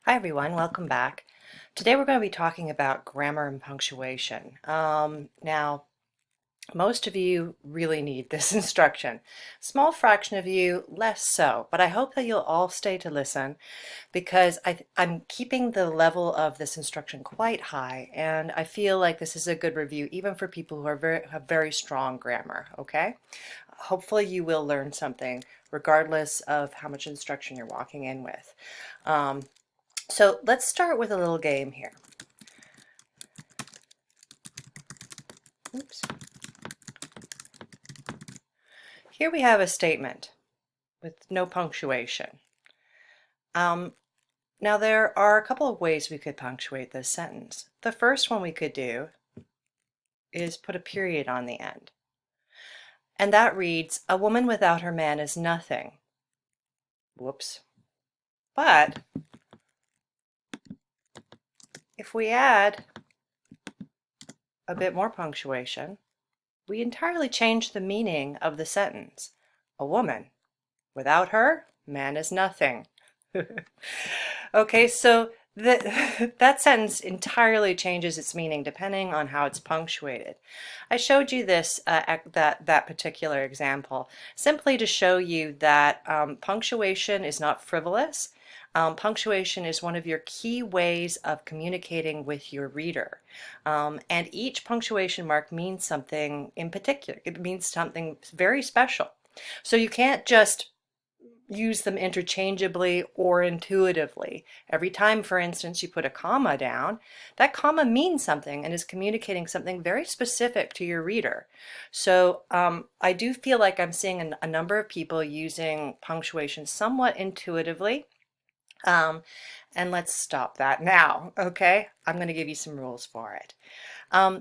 Hi everyone, welcome back. Today we're going to be talking about grammar and punctuation. Now, most of you really need this instruction. Small fraction of you less so, but I hope that you'll all stay to listen because I'm keeping the level of this instruction quite high, and I feel like this is a good review even for people who have very strong grammar, okay? Hopefully you will learn something regardless of how much instruction you're walking in with. So let's start with a little game here. Oops. Here we have a statement with no punctuation. Now there are a couple of ways we could punctuate this sentence. The first one we could do is put a period on the end. And that reads, "A woman without her man is nothing." Whoops. But if we add a bit more punctuation, we entirely change the meaning of the sentence. A woman without her man is nothing. Okay, so that sentence entirely changes its meaning depending on how it's punctuated. I showed you this that particular example simply to show you that punctuation is not frivolous. Punctuation is one of your key ways of communicating with your reader. And each punctuation mark means something in particular. It means something very special. So you can't just use them interchangeably or intuitively. Every time, for instance, you put a comma down, that comma means something and is communicating something very specific to your reader. So I do feel like I'm seeing a number of people using punctuation somewhat intuitively. And let's stop that now, okay? I'm going to give you some rules for it.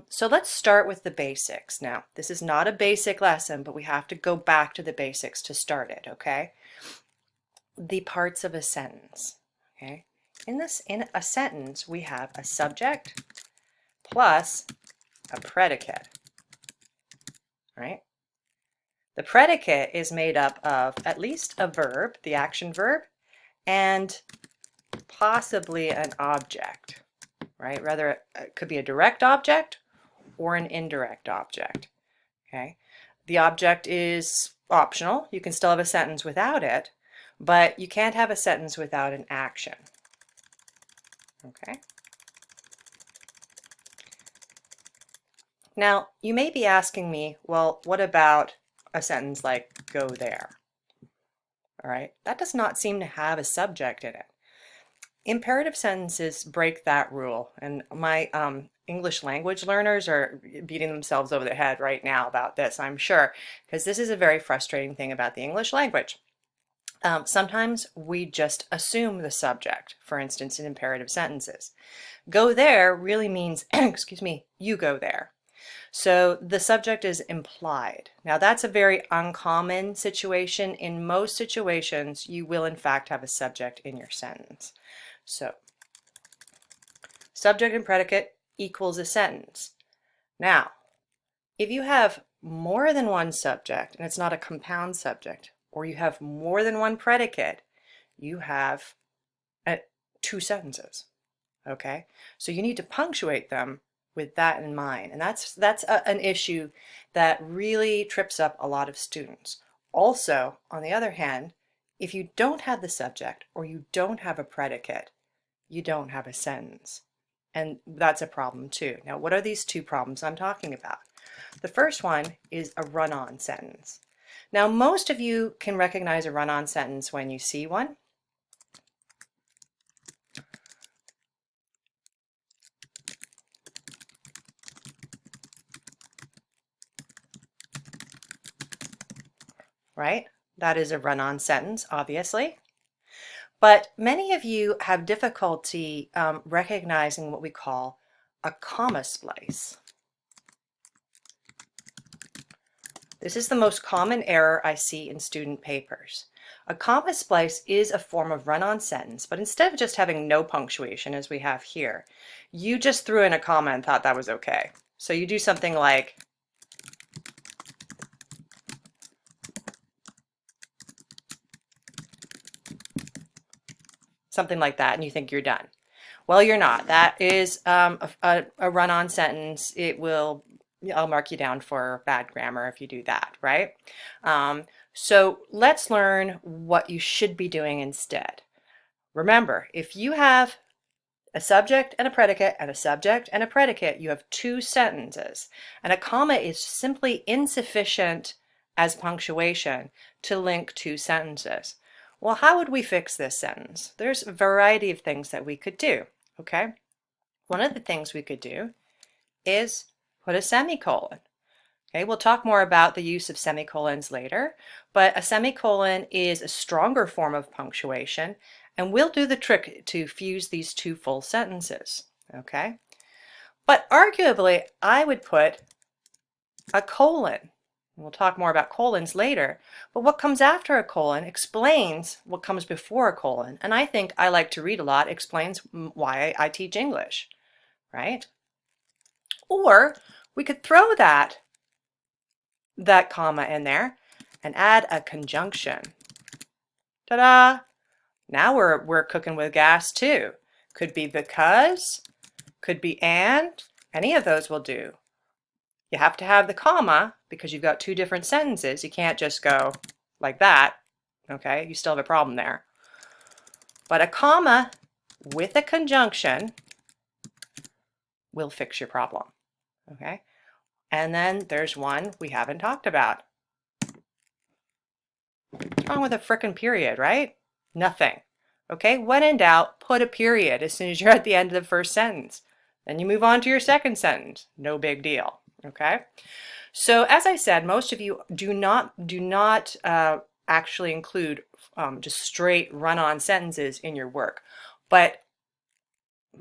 So let's start with the basics. Now, this is not a basic lesson, but we have to go back to the basics to start it, okay? The parts of a sentence, okay? In a sentence, we have a subject plus a predicate, right? The predicate is made up of at least a verb, the action verb, and possibly an object, right? Rather, it could be a direct object or an indirect object, okay? The object is optional. You can still have a sentence without it, but you can't have a sentence without an action, okay? Now, you may be asking me, well, what about a sentence like "go there"? All right, that does not seem to have a subject in it. Imperative sentences break that rule, and my English language learners are beating themselves over the head right now about this, I'm sure, because this is a very frustrating thing about the English language. Sometimes we just assume the subject, for instance, in imperative sentences. Go there really means, excuse me, you go there. So the subject is implied. Now that's a very uncommon situation. In most situations, you will in fact have a subject in your sentence. So subject and predicate equals a sentence. Now, if you have more than one subject and it's not a compound subject, or you have more than one predicate, you have two sentences. Okay, so you need to punctuate them with that in mind, and that's an issue that really trips up a lot of students. Also, on the other hand, if you don't have the subject or you don't have a predicate, you don't have a sentence, and that's a problem too. Now, what are these two problems I'm talking about? The first one is a run-on sentence. Now, most of you can recognize a run-on sentence when you see one. Right? That is a run-on sentence, obviously. But many of you have difficulty recognizing what we call a comma splice. This is the most common error I see in student papers. A comma splice is a form of run-on sentence, but instead of just having no punctuation as we have here, you just threw in a comma and thought that was okay. So you do something like, something like that, and you think you're done. Well, you're not. That is a run-on sentence. I'll mark you down for bad grammar if you do that, right? So let's learn what you should be doing instead. Remember, if you have a subject and a predicate and a subject and a predicate, you have two sentences, and a comma is simply insufficient as punctuation to link two sentences. Well, how would we fix this sentence? There's a variety of things that we could do, okay? One of the things we could do is put a semicolon. Okay, we'll talk more about the use of semicolons later, but a semicolon is a stronger form of punctuation, and we'll do the trick to fuse these two full sentences, okay? But arguably, I would put a colon. We'll talk more about colons later, but what comes after a colon explains what comes before a colon, and I think I like to read a lot explains why I teach English, right? Or we could throw that comma in there and add a conjunction. Ta-da! Now we're cooking with gas too. Could be because, could be and, any of those will do. You have to have the comma because you've got two different sentences. You can't just go like that, okay? You still have a problem there. But a comma with a conjunction will fix your problem, okay? And then there's one we haven't talked about. What's wrong with a frickin' period, right? Nothing. Okay, when in doubt, put a period as soon as you're at the end of the first sentence. Then you move on to your second sentence. No big deal. Okay, so as I said, most of you do not actually include just straight run-on sentences in your work, but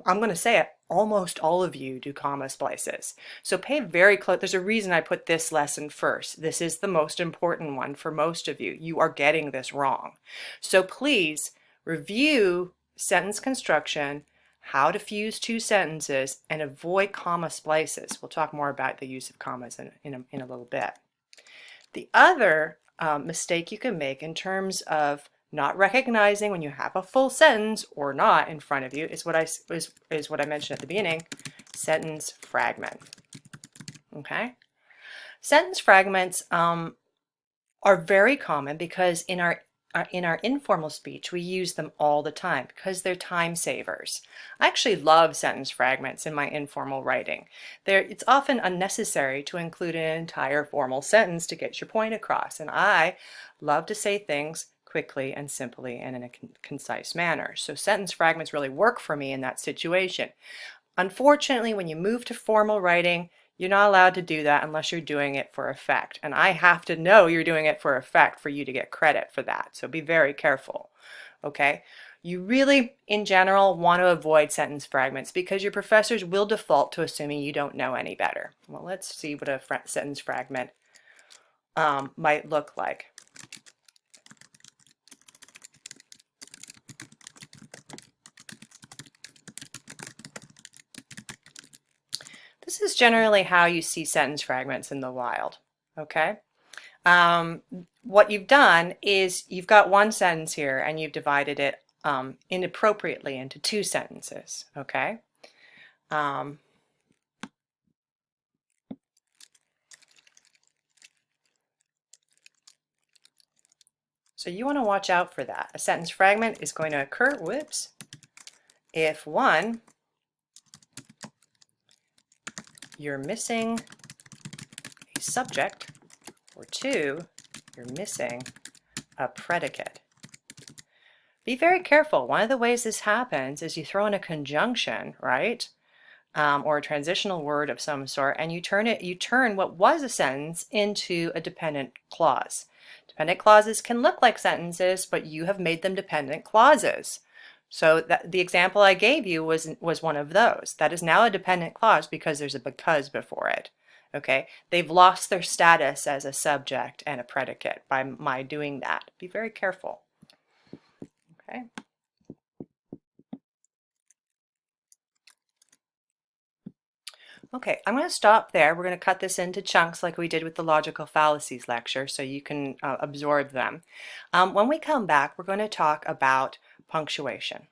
I'm going to say it, almost all of you do comma splices. So pay very close. There's a reason I put this lesson first. This is the most important one for most of you. You are getting this wrong. So please review sentence construction, how to fuse two sentences, and avoid comma splices. We'll talk more about the use of commas in a little bit. The other mistake you can make in terms of not recognizing when you have a full sentence or not in front of you is what I mentioned at the beginning, sentence fragment. Okay? Sentence fragments are very common because in our informal speech we use them all the time because they're time savers. I actually love sentence fragments in my informal writing. It's often unnecessary to include an entire formal sentence to get your point across, and I love to say things quickly and simply and in a concise manner. So sentence fragments really work for me in that situation. Unfortunately, when you move to formal writing, you're not allowed to do that unless you're doing it for effect. And I have to know you're doing it for effect for you to get credit for that. So be very careful, okay? You really, in general, want to avoid sentence fragments because your professors will default to assuming you don't know any better. Well, let's see what a sentence fragment might look like. This is generally how you see sentence fragments in the wild, okay? What you've done is you've got one sentence here and you've divided it inappropriately into two sentences, okay? So you want to watch out for that. A sentence fragment is going to occur, if one, you're missing a subject, or two, you're missing a predicate. Be very careful. One of the ways this happens is you throw in a conjunction, right? Or a transitional word of some sort, and you turn what was a sentence into a dependent clause. Dependent clauses can look like sentences, but you have made them dependent clauses. So the example I gave you was one of those. That is now a dependent clause because there's a because before it. Okay, they've lost their status as a subject and a predicate by my doing that. Be very careful. Okay. Okay, I'm going to stop there. We're going to cut this into chunks like we did with the logical fallacies lecture so you can absorb them. When we come back, we're going to talk about punctuation.